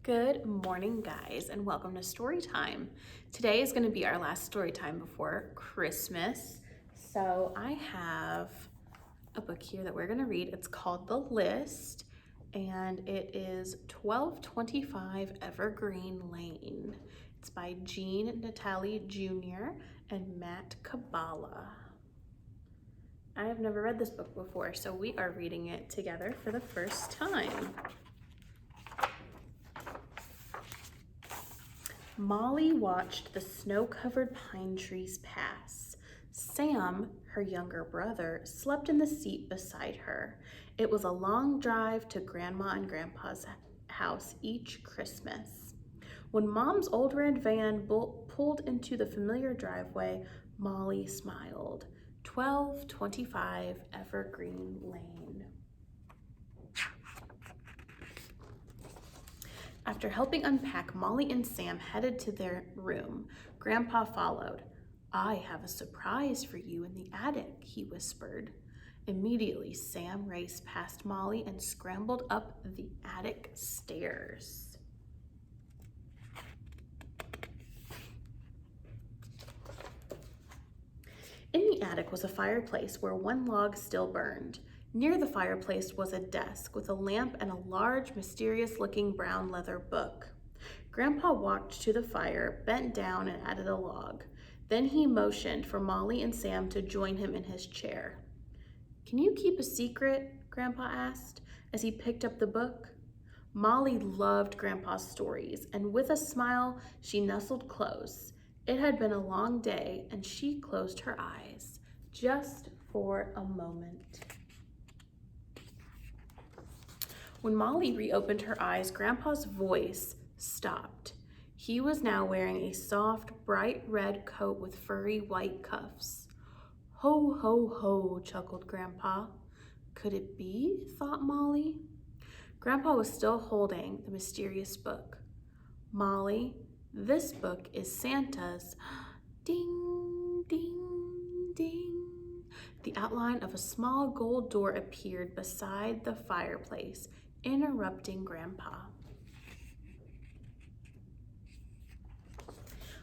Good morning, guys, and welcome to story time. Today is going to be our last story time before Christmas. So I have a book here that we're going to read. It's called The List, and it is 1225 Evergreen Lane. It's by Jean Natali Jr. and Matt Kabbalah. I have never read this book before, so we are reading it together for the first time. Molly watched the snow-covered pine trees pass. Sam, her younger brother, slept in the seat beside her. It was a long drive to Grandma and Grandpa's house each Christmas. When Mom's old red van pulled into the familiar driveway, Molly smiled. 1225 Evergreen Lane. After helping unpack, Molly and Sam headed to their room. Grandpa followed. "I have a surprise for you in the attic," he whispered. Immediately, Sam raced past Molly and scrambled up the attic stairs. In the attic was a fireplace where one log still burned. Near the fireplace was a desk with a lamp and a large, mysterious-looking brown leather book. Grandpa walked to the fire, bent down, and added a log. Then he motioned for Molly and Sam to join him in his chair. "Can you keep a secret?" Grandpa asked as he picked up the book. Molly loved Grandpa's stories, and with a smile, she nestled close. It had been a long day, and she closed her eyes just for a moment. When Molly reopened her eyes, Grandpa's voice stopped. He was now wearing a soft, bright red coat with furry white cuffs. "Ho, ho, ho," chuckled Grandpa. "Could it be?" thought Molly. Grandpa was still holding the mysterious book. "Molly, this book is Santa's." Ding, ding, ding. The outline of a small gold door appeared beside the fireplace, interrupting Grandpa.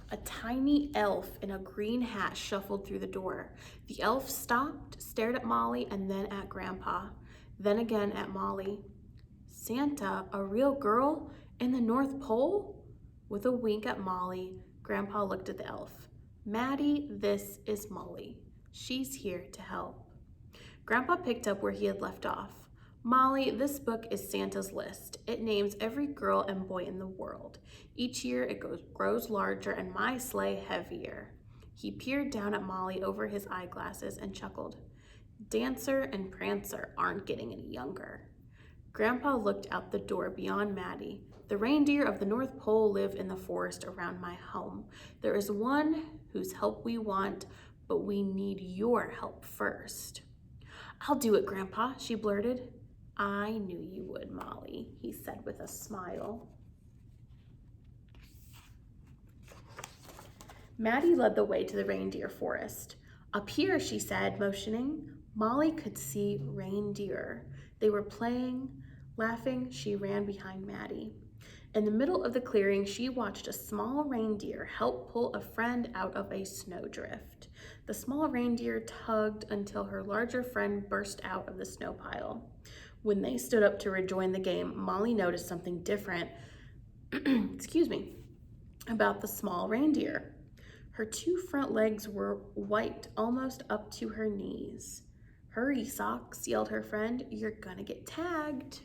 A tiny elf in a green hat shuffled through the door. The elf stopped, stared at Molly, and then at Grandpa, then again at Molly. "Santa, a real girl, in the North Pole?" With a wink at Molly, Grandpa looked at the elf. "Maddie, this is Molly. She's here to help." Grandpa picked up where he had left off. "Molly, this book is Santa's list. It names every girl and boy in the world. Each year it grows larger and my sleigh heavier." He peered down at Molly over his eyeglasses and chuckled. "Dancer and Prancer aren't getting any younger." Grandpa looked out the door beyond Maddie. "The reindeer of the North Pole live in the forest around my home. There is one whose help we want, but we need your help first." "I'll do it, Grandpa," she blurted. "I knew you would, Molly," he said with a smile. Maddie led the way to the reindeer forest. "Up here," she said, motioning. Molly could see reindeer. They were playing. Laughing, she ran behind Maddie. In the middle of the clearing, she watched a small reindeer help pull a friend out of a snowdrift. The small reindeer tugged until her larger friend burst out of the snow pile. When they stood up to rejoin the game, Molly noticed something different about the small reindeer. Her two front legs were white almost up to her knees. "Hurry, Socks," yelled her friend. "You're gonna get tagged."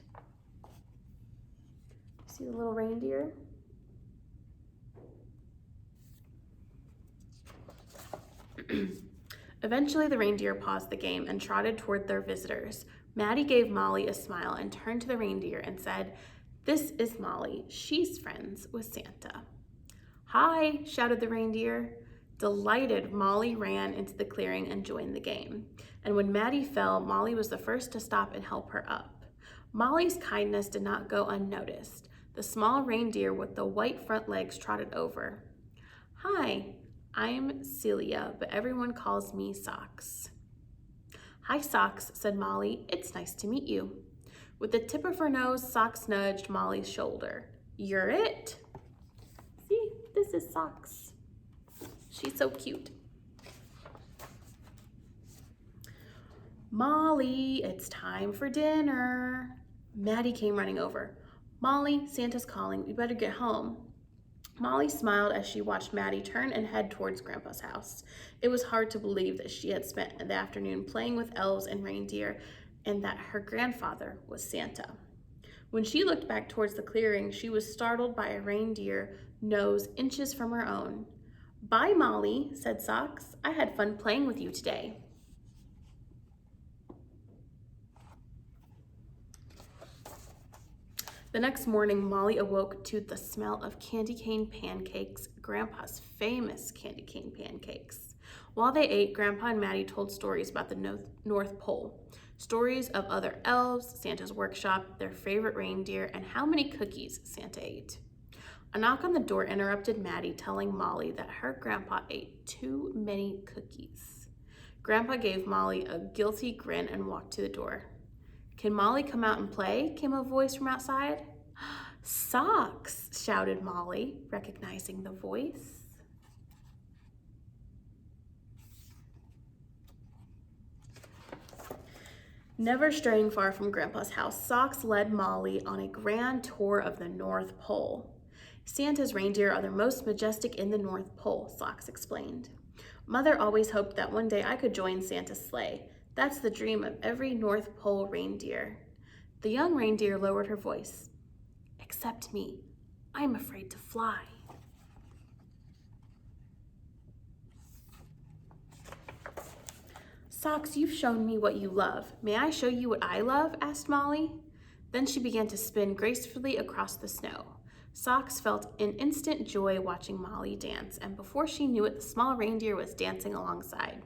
See the little reindeer? Eventually, the reindeer paused the game and trotted toward their visitors. Maddie gave Molly a smile and turned to the reindeer and said, "This is Molly. She's friends with Santa." "Hi," shouted the reindeer. Delighted, Molly ran into the clearing and joined the game. And when Maddie fell, Molly was the first to stop and help her up. Molly's kindness did not go unnoticed. The small reindeer with the white front legs trotted over. "Hi, I'm Celia, but everyone calls me Socks." "Hi, Socks," said Molly. "It's nice to meet you." With the tip of her nose, Socks nudged Molly's shoulder. You're it. See, this is Socks. She's so cute. Molly, it's time for dinner. Maddie came running over. Molly, Santa's calling. We better get home. Molly smiled as she watched Maddie turn and head towards Grandpa's house. It was hard to believe that she had spent the afternoon playing with elves and reindeer and that her grandfather was Santa. When she looked back towards the clearing, she was startled by a reindeer nose inches from her own. Bye, Molly, said Socks. I had fun playing with you today. The next morning, Molly awoke to the smell of candy cane pancakes, Grandpa's famous candy cane pancakes. While they ate, Grandpa and Maddie told stories about the North Pole. Stories of other elves, Santa's workshop, their favorite reindeer, and how many cookies Santa ate. A knock on the door interrupted Maddie, telling Molly that her grandpa ate too many cookies. Grandpa gave Molly a guilty grin and walked to the door. Can Molly come out and play? Came a voice from outside. Socks, shouted Molly, recognizing the voice. Never straying far from Grandpa's house, Socks led Molly on a grand tour of the North Pole. Santa's reindeer are the most majestic in the North Pole, Socks explained. Mother always hoped that one day I could join Santa's sleigh. That's the dream of every North Pole reindeer. The young reindeer lowered her voice. Except me. I'm afraid to fly. Socks, you've shown me what you love. May I show you what I love? Asked Molly. Then she began to spin gracefully across the snow. Socks felt an instant joy watching Molly dance, and before she knew it, the small reindeer was dancing alongside.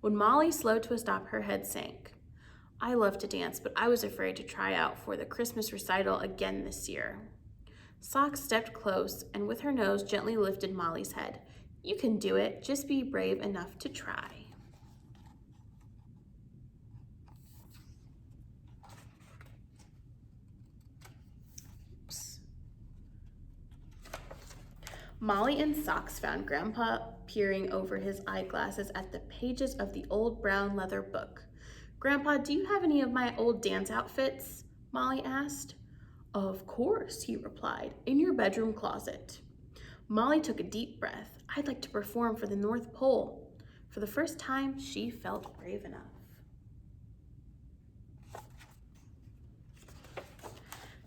When Molly slowed to a stop, her head sank. I love to dance, but I was afraid to try out for the Christmas recital again this year. Socks stepped close and with her nose gently lifted Molly's head. You can do it. Just be brave enough to try. Molly and Socks found Grandpa peering over his eyeglasses at the pages of the old brown leather book. Grandpa, do you have any of my old dance outfits? Molly asked. Of course, he replied, in your bedroom closet. Molly took a deep breath. I'd like to perform for the North Pole. For the first time, she felt brave enough.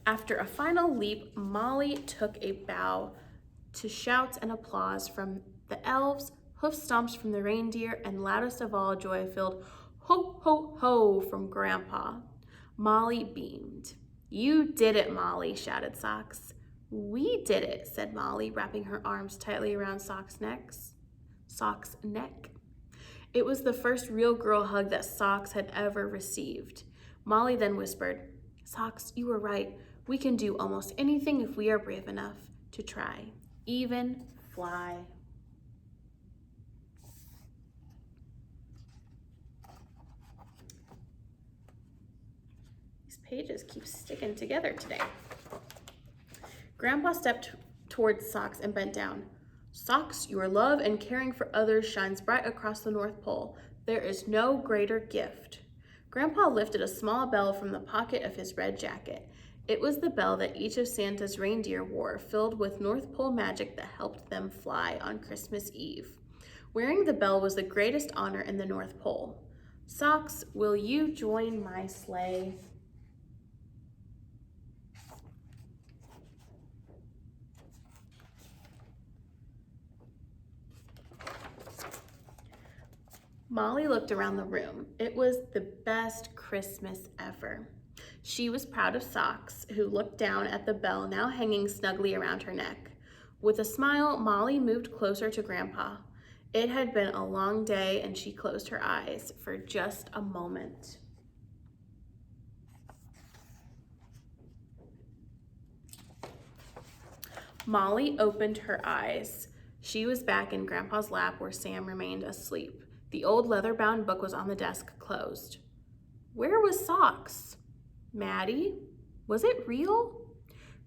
After a final leap, Molly took a bow to shouts and applause from the elves, hoof stomps from the reindeer, and loudest of all, joy-filled ho, ho, ho from Grandpa. Molly beamed. You did it, Molly, shouted Socks. We did it, said Molly, wrapping her arms tightly around Socks' neck. It was the first real girl hug that Socks had ever received. Molly then whispered, Socks, you were right. We can do almost anything if we are brave enough to try, even fly. These pages keep sticking together today. Grandpa stepped towards Socks and bent down. Socks, your love and caring for others shines bright across the North Pole. There is no greater gift. Grandpa lifted a small bell from the pocket of his red jacket. It was the bell that each of Santa's reindeer wore, filled with North Pole magic that helped them fly on Christmas Eve. Wearing the bell was the greatest honor in the North Pole. Socks, will you join my sleigh? Molly looked around the room. It was the best Christmas ever. She was proud of Socks, who looked down at the bell now hanging snugly around her neck. With a smile, Molly moved closer to Grandpa. It had been a long day, and she closed her eyes for just a moment. Molly opened her eyes. She was back in Grandpa's lap where Sam remained asleep. The old leather-bound book was on the desk, closed. Where was Socks? Maddie? Was it real?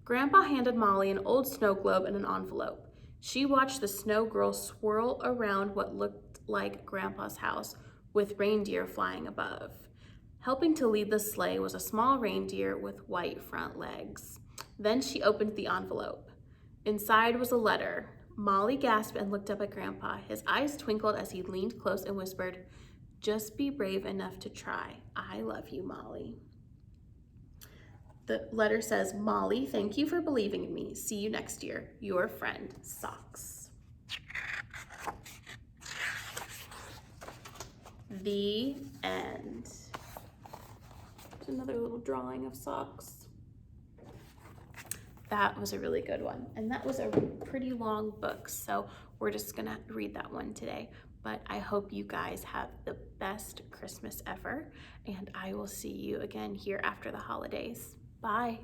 Grandpa handed Molly an old snow globe and an envelope. She watched the snow girl swirl around what looked like Grandpa's house, with reindeer flying above. Helping to lead the sleigh was a small reindeer with white front legs. Then she opened the envelope. Inside was a letter. Molly gasped and looked up at Grandpa. His eyes twinkled as he leaned close and whispered, "Just be brave enough to try. I love you, Molly." The letter says, "Molly, thank you for believing in me. See you next year. Your friend, Socks." The end. There's another little drawing of Socks. That was a really good one. And that was a pretty long book, so we're just gonna read that one today. But I hope you guys have the best Christmas ever, and I will see you again here after the holidays. Bye.